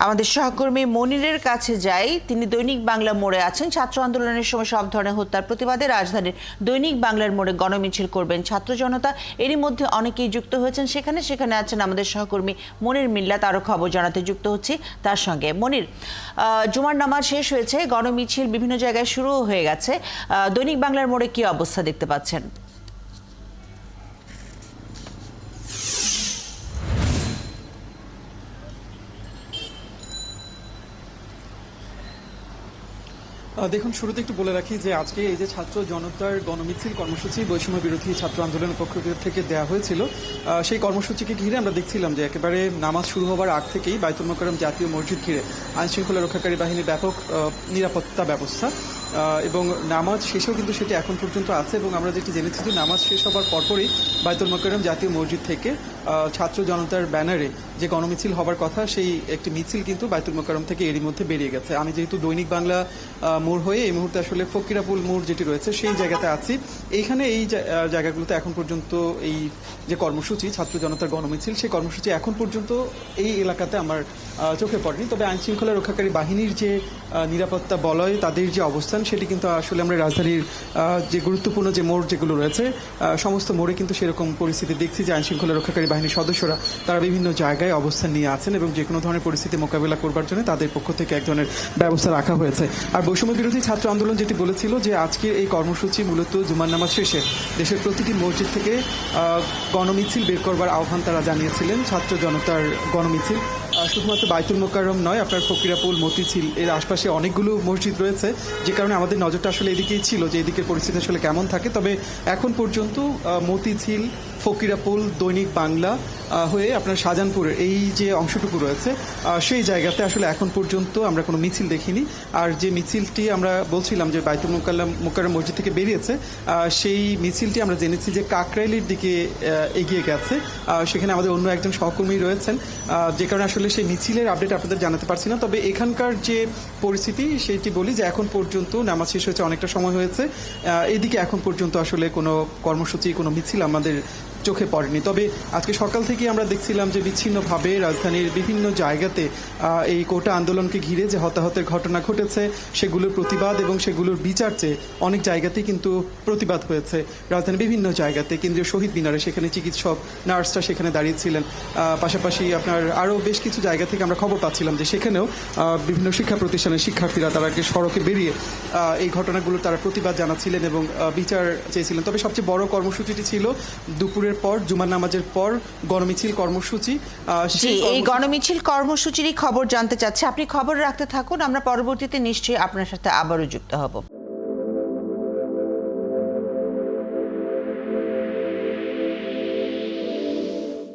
আমাদের সহকর্মী মনিরের কাছে যাই। তিনি দৈনিক বাংলা মোড়ে আছেন। ছাত্র আন্দোলনের সময় সব ধরনের হত্যার প্রতিবাদে রাজধানীর দৈনিক বাংলার মোড়ে গণমিছিল করবেন ছাত্র জনতা। এরই মধ্যে অনেকেই যুক্ত হয়েছেন সেখানে আছেন আমাদের সহকর্মী মনির মিল্লাত। আরো খবর জানাতে যুক্ত হচ্ছি তার সঙ্গে। মনির, জুমার নামাজ শেষ হয়েছে, গণমিছিল বিভিন্ন জায়গায় শুরু হয়ে গেছে। দৈনিক বাংলার মোড়ে কি অবস্থা দেখতে পাচ্ছেন? দেখুন, শুরুতে একটু বলে রাখি যে আজকে এই যে ছাত্র জনতার গণমিছিল কর্মসূচি বৈষম্য বিরোধী ছাত্র আন্দোলনের পক্ষ থেকে দেওয়া হয়েছিল, সেই কর্মসূচিকে ঘিরে আমরা দেখছিলাম যে একেবারে নামাজ শুরু হওয়ার আগ থেকেই বাইতুল মোকাররম জাতীয় মসজিদ ঘিরে আইনশৃঙ্খলা রক্ষাকারী বাহিনীর ব্যাপক নিরাপত্তা ব্যবস্থা, এবং নামাজ শেষেও কিন্তু সেটি এখন পর্যন্ত আছে। এবং আমরা যেটি জেনেছি যে নামাজ শেষ হবার পরপরই বাইতুল মোকাররম জাতীয় মসজিদ থেকে ছাত্র জনতার ব্যানারে যে গণমিছিল হবার কথা, সেই একটি মিছিল কিন্তু বাইতুল মোকাররম থেকে এরই মধ্যে বেরিয়ে গেছে। আমি যেহেতু দৈনিক বাংলা মোড় হয়ে এই মুহূর্তে আসলে ফকিরাপুল মোড় যেটি রয়েছে সেই জায়গাতে আছি, এইখানে এই জায়গাগুলোতে এখন পর্যন্ত এই যে কর্মসূচি ছাত্র জনতার গণমিছিল, সেই কর্মসূচি এখন পর্যন্ত এই এলাকাতে আমার চোখে পড়েনি। তবে আইনশৃঙ্খলা রক্ষাকারী বাহিনীর যে নিরাপত্তা বলয়, তাদের যে অবস্থান, সেটি কিন্তু আসলে আমরা রাজধানীর যে গুরুত্বপূর্ণ যে মোড় যেগুলো রয়েছে সমস্ত মোড়ে কিন্তু সেরকম পরিস্থিতি দেখছি যে আইনশৃঙ্খলা রক্ষাকারী বাহিনীর সদস্যরা তারা বিভিন্ন জায়গায় অবস্থান নিয়ে আছেন এবং যে কোনো ধরনের পরিস্থিতি মোকাবিলা করবার জন্য তাদের পক্ষ থেকে এক ধরনের ব্যবস্থা রাখা হয়েছে। আর বৈষম্য বিরোধী ছাত্র আন্দোলন যেটি বলেছিল যে আজকের এই কর্মসূচি মূলত জুমার নামাজ শেষে দেশের প্রতিটি মসজিদ থেকে গণমিছিল বের করবার আহ্বান তারা জানিয়েছিলেন। ছাত্র জনতার গণমিছিল শুধুমাত্র বাইতুল মোকাররম নয়, আপনার ফকিরাপুল, মতিঝিল এর আশপাশে অনেকগুলো মসজিদ রয়েছে, যে কারণে আমাদের নজরটা আসলে এদিকেই ছিল যে এদিকের পরিস্থিতি আসলে কেমন থাকে। তবে এখন পর্যন্ত মতিঝিল, ফকিরাপুল, দৈনিক বাংলা হয়ে আপনার শাহজাহানপুরের এই যে অংশটুকু রয়েছে সেই জায়গাতে আসলে এখন পর্যন্ত আমরা কোনো মিছিল দেখিনি। আর যে মিছিলটি আমরা বলছিলাম যে বাইতুল মোকাররম মসজিদ থেকে বেরিয়েছে, সেই মিছিলটি আমরা জেনেছি যে কাকরাইলের দিকে এগিয়ে গেছে। সেখানে আমাদের অন্য একজন সহকর্মী রয়েছেন, যে কারণে আসলে সেই মিছিলের আপডেট আপনাদের জানাতে পারছি না। তবে এখানকার যে পরিস্থিতি সেটি বলি যে এখন পর্যন্ত নামাজ শেষ হয়েছে, অনেকটা সময় হয়েছে, এদিকে এখন পর্যন্ত আসলে কোনো কর্মসূচি, কোনো মিছিল আমাদের চোখে পড়েনি। তবে আজকে সকাল থেকে আমরা দেখছিলাম যে বিচ্ছিন্নভাবে রাজধানীর বিভিন্ন জায়গাতে এই কোটা আন্দোলনকে ঘিরে যে হতাহতের ঘটনা ঘটেছে সেগুলোর প্রতিবাদ এবং সেগুলোর বিচার চেয়ে অনেক জায়গাতেই কিন্তু প্রতিবাদ হয়েছে। রাজধানীর বিভিন্ন জায়গাতে, কেন্দ্রীয় শহীদ মিনারে সেখানে চিকিৎসক, নার্সরা সেখানে দাঁড়িয়েছিলেন। পাশাপাশি আপনার আরও বেশ কিছু জায়গা থেকে আমরা খবর পাচ্ছিলাম যে সেখানেও বিভিন্ন শিক্ষা প্রতিষ্ঠানের শিক্ষার্থীরা তারা সড়কে বেরিয়ে এই ঘটনাগুলোর তারা প্রতিবাদ জানাচ্ছিলেন এবং বিচার চেয়েছিলেন। তবে সবচেয়ে বড় কর্মসূচিটি ছিল দুপুরের পর, জুমার নামাজের পর গণমিছিল কর্মসূচি। এই গণমিছিল কর্মসূচিরই খবর জানতে চাচ্ছি। আপনি খবর রাখতে থাকুন, আমরা পরবর্তীতে নিশ্চয়ই আপনার সাথে আবারও যুক্ত হব।